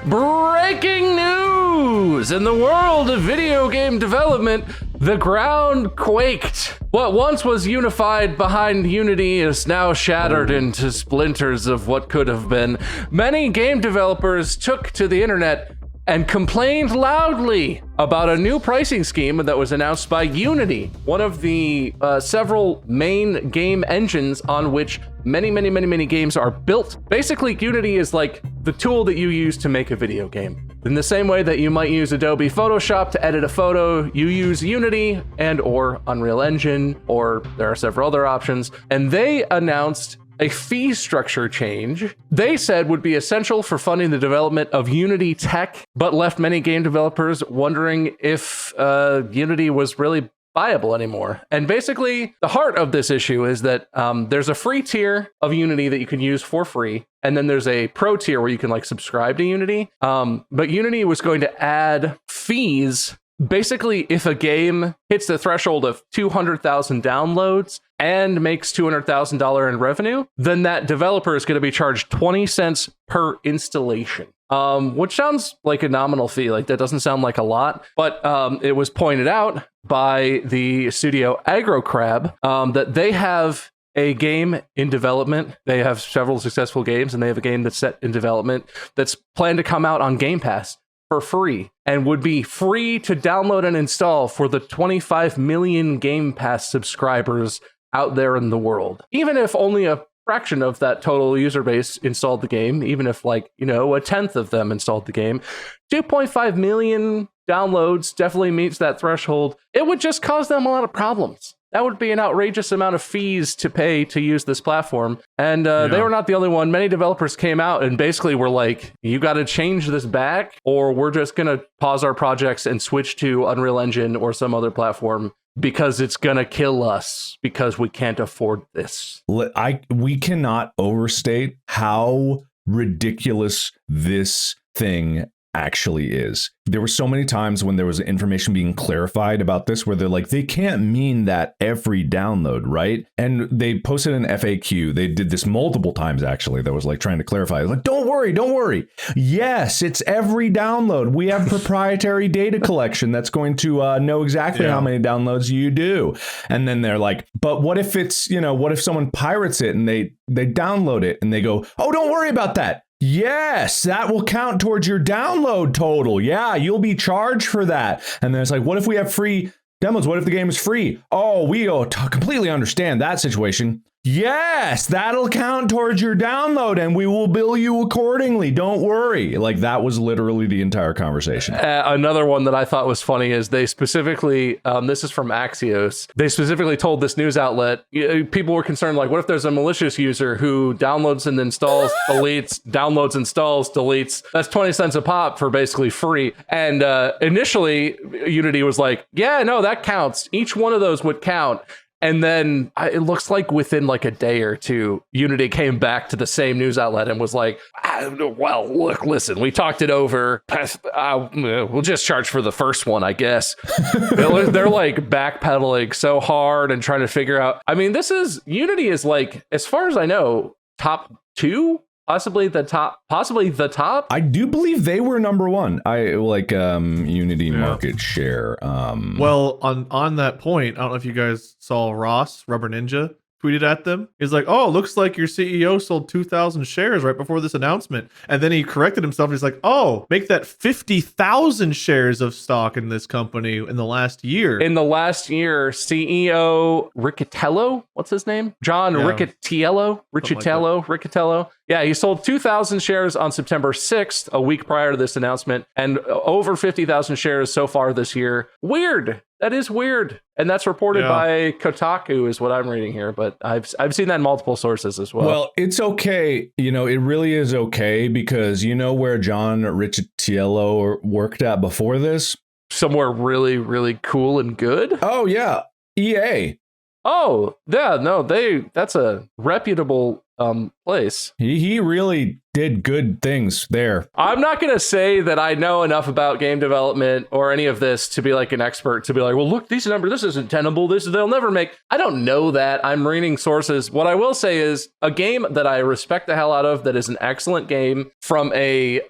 Breaking news! In the world of video game development, the ground quaked. What once was unified behind Unity is now shattered into splinters of what could have been. Many game developers took to the internet and complained loudly about a new pricing scheme that was announced by Unity, one of the several main game engines on which many games are built. Basically, Unity is like the tool that you use to make a video game. In the same way that you might use Adobe Photoshop to edit a photo, you use Unity and or Unreal Engine, or there are several other options. And they announced a fee structure change they said would be essential for funding the development of Unity tech, but left many game developers wondering if Unity was really viable anymore. And basically, the heart of this issue is that there's a free tier of Unity that you can use for free, and then there's a pro tier where you can like subscribe to Unity. But Unity was going to add fees. Basically, if a game hits the threshold of 200,000 downloads and makes $200,000 in revenue, then that developer is going to be charged 20 cents per installation. Which sounds like a nominal fee. Like, that doesn't sound like a lot, but it was pointed out by the studio Aggro Crab that they have a game in development. They have several successful games, and they have a game that's set in development that's planned to come out on Game Pass for free and would be free to download and install for the 25 million Game Pass subscribers out there in the world. Even if only a fraction of that total user base installed the game, even if like, you know, a tenth of them installed the game, 2.5 million downloads definitely meets that threshold. It would just cause them a lot of problems. That would be an outrageous amount of fees to pay to use this platform. And they were not the only one. Many developers came out and basically were like, you got to change this back, or we're just going to pause our projects and switch to Unreal Engine or some other platform, because it's going to kill us because we can't afford this. We cannot overstate how ridiculous this thing actually is. There were so many times when there was information being clarified about this where they're like, they can't mean that every download, right? And they posted an FAQ. They did this multiple times, actually, that was like trying to clarify. Like, don't worry. Yes, it's every download. We have proprietary data collection that's going to know exactly how many downloads you do. And then they're like, but what if it's, you know, what if someone pirates it and they download it and they go, oh, don't worry about that. Yes, that will count towards your download total. Yeah, you'll be charged for that. And then it's like, what if we have free demos? What if the game is free? Oh, we completely understand that situation. Yes, that'll count towards your download and we will bill you accordingly. Don't worry. Like, that was literally the entire conversation. Another one that I thought was funny is they specifically, this is from Axios, they specifically told this news outlet, people were concerned, like, what if there's a malicious user who downloads and installs, deletes, downloads, installs, deletes? That's 20 cents a pop for basically free. And initially, Unity was like, yeah, no, that counts. Each one of those would count. And then it looks like within like a day or two, Unity came back to the same news outlet and was like, well, look, listen, we talked it over. We'll just charge for the first one, I guess. They're like backpedaling so hard and trying to figure out. I mean, Unity is like, as far as I know, top 2. Possibly the top. I do believe they were number 1. I like Unity market share. Well, on that point, I don't know if you guys saw Ross Rubber Ninja tweeted at them. He's like, oh, looks like your CEO sold 2,000 shares right before this announcement. And then he corrected himself. He's like, oh, make that 50,000 shares of stock in this company in the last year. In the last year, CEO Riccitello, what's his name? John Riccitello. Yeah, he sold 2,000 shares on September 6th, a week prior to this announcement, and over 50,000 shares so far this year. Weird. That is weird. And that's reported by Kotaku is what I'm reading here, but I've seen that in multiple sources as well. Well, it's okay. You know, it really is okay, because you know where John Riccitello worked at before this? Somewhere really, really cool and good? Oh, yeah. EA. Oh, yeah, no, that's a reputable place. He really did good things there. I'm not going to say that I know enough about game development or any of this to be like an expert to be like, well, look, these numbers, this isn't tenable. They'll never make. I don't know that. I'm reading sources. What I will say is a game that I respect the hell out of, that is an excellent game from a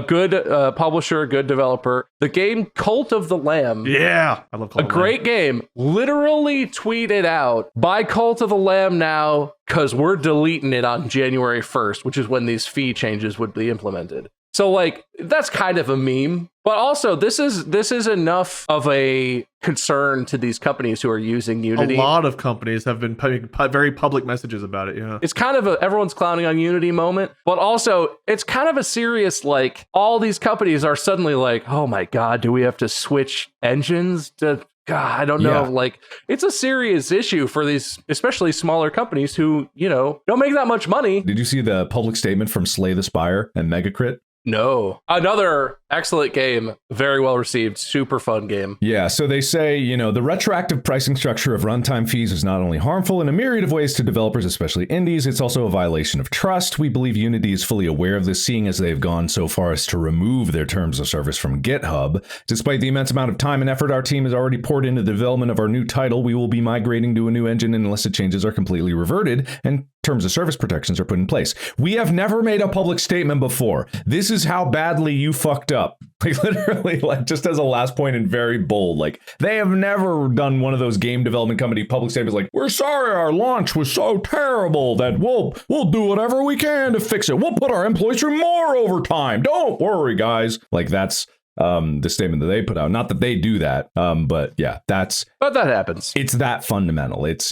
good publisher, a good developer. The game Cult of the Lamb. Yeah, I love Cult a great game. Literally tweeted out, buy Cult of the Lamb now, because we're deleting it on January 1st, which is when these fee changes would be implemented. So like, that's kind of a meme. But also, this is enough of a concern to these companies who are using Unity. A lot of companies have been putting very public messages about it, yeah. It's kind of a everyone's clowning on Unity moment, but also it's kind of a serious, like, all these companies are suddenly like, oh my God, do we have to switch engines to... God, I don't know. Yeah. Like, it's a serious issue for these, especially smaller companies who, don't make that much money. Did you see the public statement from Slay the Spire and Megacrit? No. Another excellent game, very well received, super fun game. Yeah, so they say, the retroactive pricing structure of runtime fees is not only harmful in a myriad of ways to developers, especially indies, it's also a violation of trust. We believe Unity is fully aware of this, seeing as they've gone so far as to remove their terms of service from GitHub. Despite the immense amount of time and effort our team has already poured into the development of our new title, we will be migrating to a new engine unless the changes are completely reverted and terms of service protections are put in place. We have never made a public statement before. This is how badly you fucked up. Like, literally, like, just as a last point and very bold, like, they have never done one of those game development company public statements like, we're sorry our launch was so terrible that we'll do whatever we can to fix it. We'll put our employees through more overtime. Don't worry, guys. Like, that's the statement that they put out. Not that they do that, but yeah, but that happens. It's that fundamental. It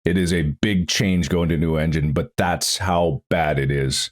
is a big change going to a new engine, but that's how bad it is.